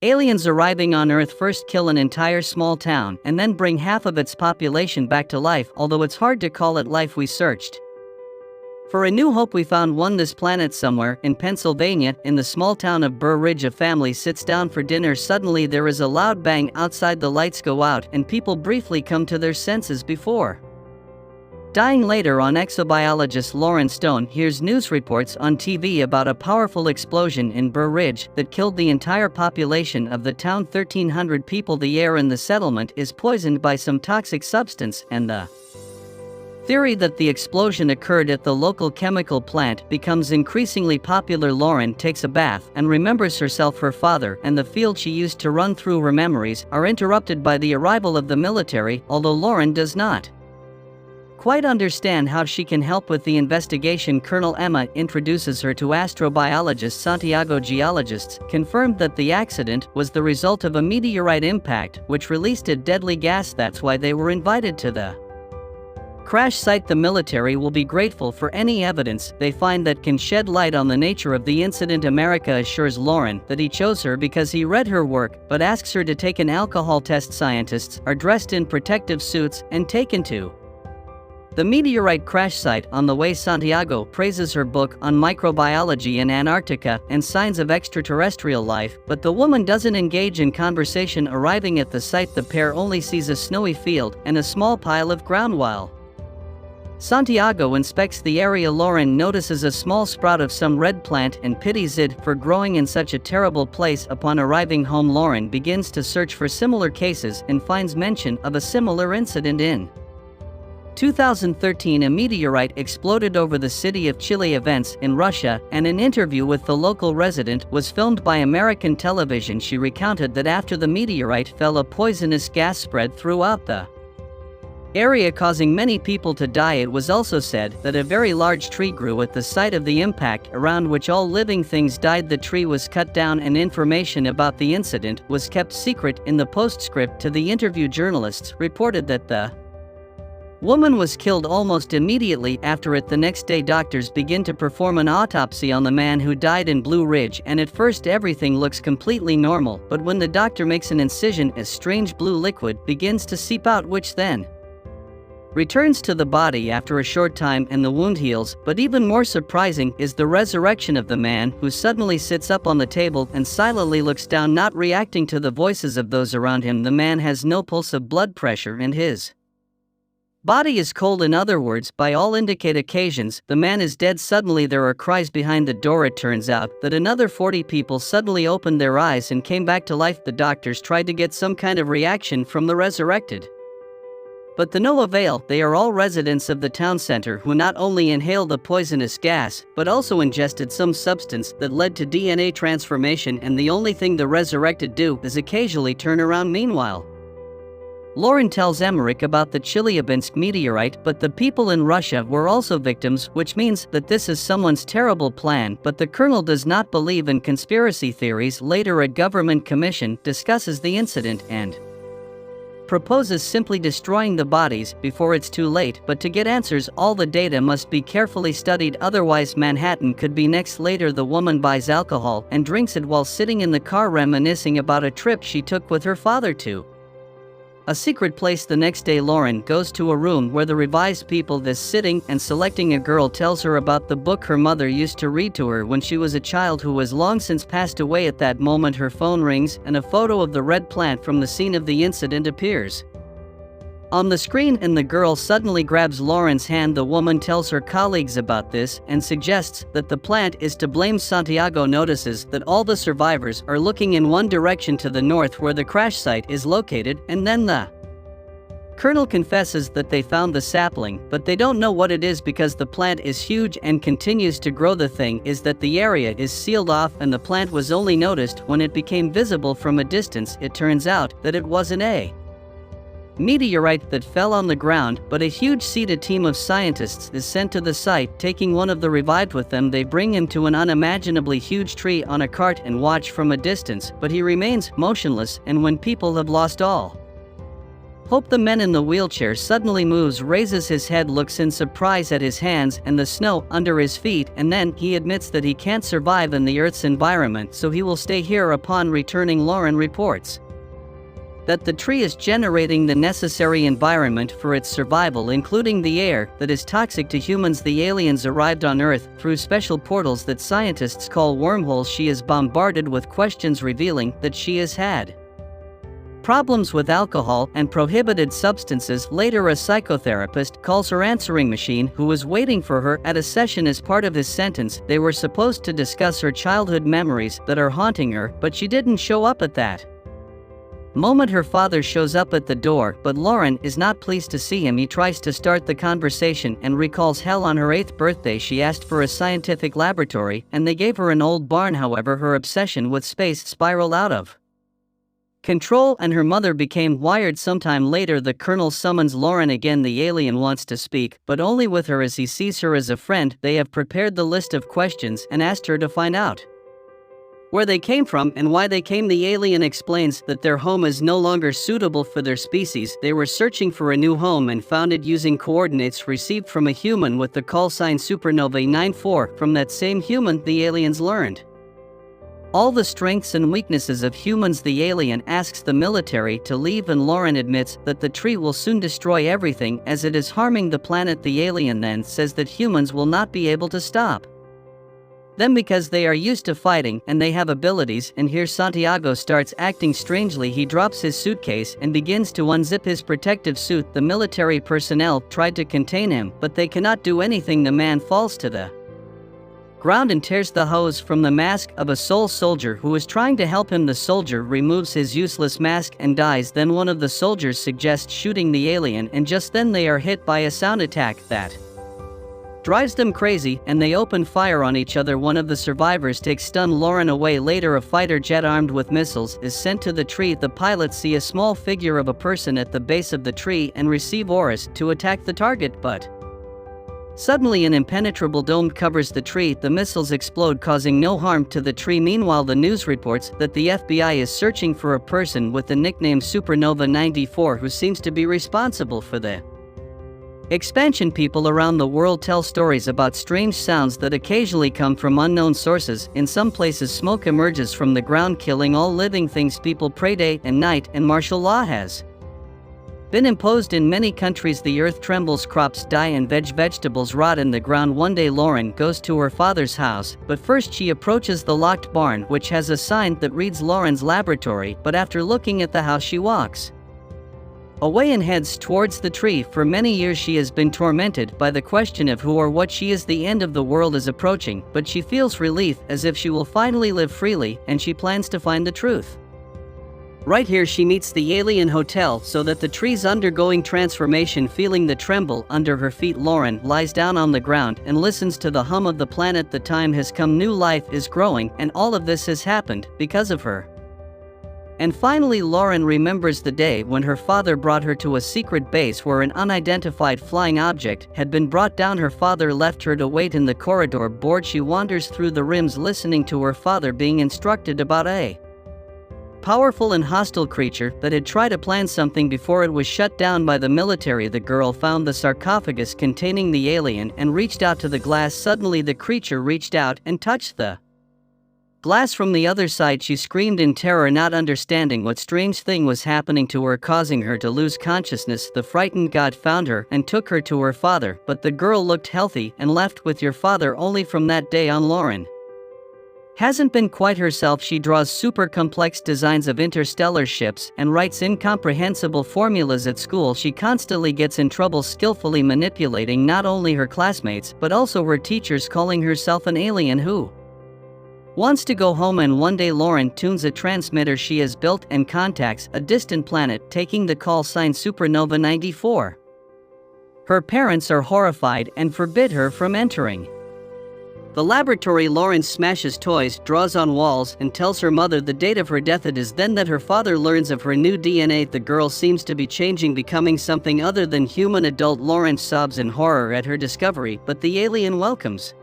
Aliens arriving on Earth first kill an entire small town and then bring half of its population back to life, although it's hard to call it life. We searched for A New Hope. We found one this planet somewhere in Pennsylvania. In the small town of Burr Ridge, a family sits down for dinner. Suddenly there is a loud bang outside, the lights go out, and people briefly come to their senses before dying later on. Exobiologist Lauren Stone hears news reports on TV about a powerful explosion in Burr Ridge that killed the entire population of the town, 1,300 people. The air in the settlement is poisoned by some toxic substance, and the theory that the explosion occurred at the local chemical plant becomes increasingly popular. Lauren takes a bath and remembers herself, her father, and the field she used to run through. Her memories are interrupted by the arrival of the military, although Lauren does not quite understand how she can help with the investigation. Colonel Emma introduces her to astrobiologist Santiago. Geologists confirmed that the accident was the result of a meteorite impact which released a deadly gas. That's why they were invited to the crash site. The military will be grateful for any evidence they find that can shed light on the nature of the incident. America assures Lauren that he chose her because he read her work, but asks her to take an alcohol test. Scientists are dressed in protective suits and taken to the meteorite crash site. On the way, Santiago praises her book on microbiology in Antarctica and signs of extraterrestrial life, but the woman doesn't engage in conversation. Arriving at the site, the pair only sees a snowy field and a small pile of ground. While Santiago inspects the area, Lauren notices a small sprout of some red plant and pities it for growing in such a terrible place. Upon arriving home, Lauren begins to search for similar cases and finds mention of a similar incident in 2013. A meteorite exploded over the city of Chile. Events in Russia, and an interview with the local resident was filmed by American television. She recounted that after the meteorite fell, a poisonous gas spread throughout the area, causing many people to die. It was also said that a very large tree grew at the site of the impact, around which all living things died. The tree was cut down, and information about the incident was kept secret. In the postscript to the interview, journalists reported that the woman was killed almost immediately after it. The next day, doctors begin to perform an autopsy on the man who died in Blue Ridge, and at first everything looks completely normal, but when the doctor makes an incision, a strange blue liquid begins to seep out, which then returns to the body after a short time and the wound heals. But even more surprising is the resurrection of the man, who suddenly sits up on the table and silently looks down, not reacting to the voices of those around him. The man has no pulse of blood pressure and his body is cold. In other words, by all indicate occasions, the man is dead. Suddenly there are cries behind the door. It turns out that another 40 people suddenly opened their eyes and came back to life. The doctors tried to get some kind of reaction from the resurrected, but to no avail. They are all residents of the town center who not only inhaled the poisonous gas, but also ingested some substance that led to DNA transformation, and the only thing the resurrected do is occasionally turn around. Meanwhile, Lauren tells Emmerich about the Chelyabinsk meteorite, but the people in Russia were also victims, which means that this is someone's terrible plan. But the colonel does not believe in conspiracy theories. Later, a government commission discusses the incident and proposes simply destroying the bodies before it's too late. But to get answers, all the data must be carefully studied, otherwise Manhattan could be next. Later, the woman buys alcohol and drinks it while sitting in the car, reminiscing about a trip she took with her father to a secret place. The next day, Lauren goes to a room where the revised people is sitting and selecting. A girl tells her about the book her mother used to read to her when she was a child, who has long since passed away. At that moment, her phone rings and a photo of the red plant from the scene of the incident appears on the screen, and the girl suddenly grabs Lauren's hand. The woman tells her colleagues about this and suggests that the plant is to blame. Santiago notices that all the survivors are looking in one direction, to the north where the crash site is located, and then the colonel confesses that they found the sapling, but they don't know what it is because the plant is huge and continues to grow. The thing is that the area is sealed off, and the plant was only noticed when it became visible from a distance. It turns out that it wasn't a meteorite that fell on the ground, but a huge seed. A team of scientists is sent to the site, taking one of the revived with them. They bring him to an unimaginably huge tree on a cart and watch from a distance, but he remains motionless, and when people have lost all Hope the man in the wheelchair suddenly moves, raises his head, looks in surprise at his hands and the snow under his feet, and then he admits that he can't survive in the Earth's environment, so he will stay here. Upon returning, Lauren reports that the tree is generating the necessary environment for its survival, including the air that is toxic to humans. The aliens arrived on Earth through special portals that scientists call wormholes. She is bombarded with questions revealing that she has had problems with alcohol and prohibited substances. Later, a psychotherapist calls her answering machine, who was waiting for her at a session as part of his sentence. They were supposed to discuss her childhood memories that are haunting her, but she didn't show up at that moment. Her father shows up at the door, but Lauren is not pleased to see him. He tries to start the conversation and recalls hell. On her 8th birthday, she asked for a scientific laboratory, and they gave her an old barn. However, her obsession with space spiraled out of control, and her mother became wired. Sometime later, the colonel summons Lauren again. The alien wants to speak, but only with her, as he sees her as a friend. They have prepared the list of questions and asked her to find out where they came from and why they came. The alien explains that their home is no longer suitable for their species. They were searching for a new home and found it using coordinates received from a human with the call sign Supernova 94. From that same human, the aliens learned all the strengths and weaknesses of humans. The alien asks the military to leave, and Lauren admits that the tree will soon destroy everything as it is harming the planet. The alien then says that humans will not be able to stop them because they are used to fighting and they have abilities. And here Santiago starts acting strangely. He drops his suitcase and begins to unzip his protective suit. The military personnel tried to contain him, but they cannot do anything. The man falls to the ground and tears the hose from the mask of a soul soldier who is trying to help him. The soldier removes his useless mask and dies. Then one of the soldiers suggests shooting the alien, and just then they are hit by a sound attack that drives them crazy, and they open fire on each other. One of the survivors takes stun Lauren away. Later, a fighter jet armed with missiles is sent to the tree. The pilots see a small figure of a person at the base of the tree and receive orders to attack the target, but suddenly an impenetrable dome covers the tree. The missiles explode, causing no harm to the tree. Meanwhile, the news reports that the FBI is searching for a person with the nickname Supernova 94 who seems to be responsible for the expansion. People around the world tell stories about strange sounds that occasionally come from unknown sources. In some places, smoke emerges from the ground, killing all living things. People pray day and night, and martial law has been imposed in many countries. The earth trembles, crops die, and vegetables rot in the ground. One day, Lauren goes to her father's house, but first she approaches the locked barn, which has a sign that reads Lauren's laboratory. But after looking at the house, she walks away and heads towards the tree. For many years she has been tormented by the question of who or what she is. The end of the world is approaching, but she feels relief, as if she will finally live freely, and she plans to find the truth. Right here she meets the alien hotel, so that the tree's undergoing transformation. Feeling the tremble under her feet, Lauren lies down on the ground and listens to the hum of the planet. The time has come, new life is growing, and all of this has happened because of her. And finally, Lauren remembers the day when her father brought her to a secret base where an unidentified flying object had been brought down. Her father left her to wait in the corridor. Bored, she wanders through the rooms, listening to her father being instructed about a powerful and hostile creature that had tried to plan something before it was shut down by the military. The girl found the sarcophagus containing the alien and reached out to the glass. Suddenly, the creature reached out and touched the glass from the other side. She screamed in terror, not understanding what strange thing was happening to her, causing her to lose consciousness. The frightened god found her and took her to her father, but the girl looked healthy and left with your father. Only from that day on, Lauren hasn't been quite herself. She draws super complex designs of interstellar ships and writes incomprehensible formulas at school. She constantly gets in trouble, skillfully manipulating not only her classmates but also her teachers, calling herself an alien who wants to go home. And one day, Lauren tunes a transmitter she has built and contacts a distant planet, taking the call sign Supernova 94. Her parents are horrified and forbid her from entering the laboratory. Lauren smashes toys, draws on walls, and tells her mother the date of her death. It is then that her father learns of her new DNA. The girl seems to be changing, becoming something other than human. Adult Lauren sobs in horror at her discovery, but the alien welcomes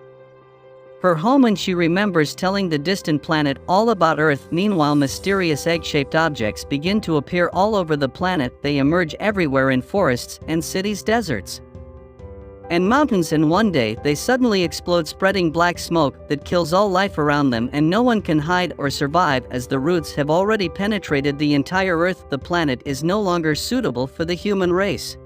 her home, and she remembers telling the distant planet all about Earth. Meanwhile, mysterious egg-shaped objects begin to appear all over the planet. They emerge everywhere, in forests and cities, deserts, and mountains, and one day they suddenly explode, spreading black smoke that kills all life around them, and no one can hide or survive as the roots have already penetrated the entire Earth. The planet is no longer suitable for the human race.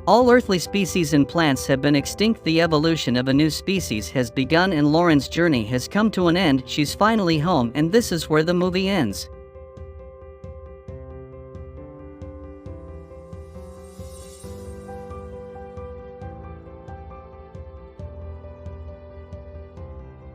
All earthly species and plants have been extinct. The evolution of a new species has begun, and Lauren's journey has come to an end. She's finally home, and this is where the movie ends.